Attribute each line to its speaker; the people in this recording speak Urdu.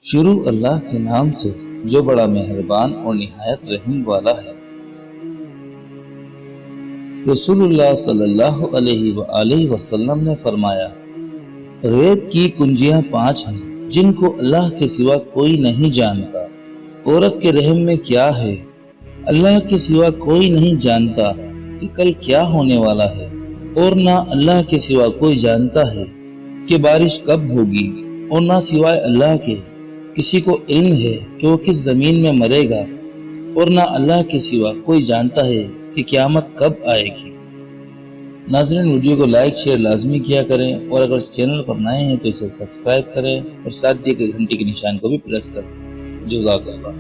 Speaker 1: شروع اللہ کے نام سے جو بڑا مہربان اور نہایت رحم والا ہے۔ رسول اللہ صلی اللہ علیہ وآلہ وسلم نے فرمایا، غیب کی کنجیاں 5 ہیں جن کو اللہ کے سوا کوئی نہیں جانتا۔ عورت کے رحم میں کیا ہے، اللہ کے سوا کوئی نہیں جانتا کہ کل کیا ہونے والا ہے، اور نہ اللہ کے سوا کوئی جانتا ہے کہ بارش کب ہوگی، اور نہ سوائے اللہ کے کسی کو علم ہے کہ وہ کس زمین میں مرے گا، اور نہ اللہ کے سوا کوئی جانتا ہے کہ قیامت کب آئے گی۔ ناظرین، ویڈیو کو لائک شیئر لازمی کیا کریں، اور اگر چینل پر نئے ہیں تو اسے سبسکرائب کریں اور ساتھ دیے گئے گھنٹی کے نشان کو بھی پریس کریں۔ جزاک اللہ۔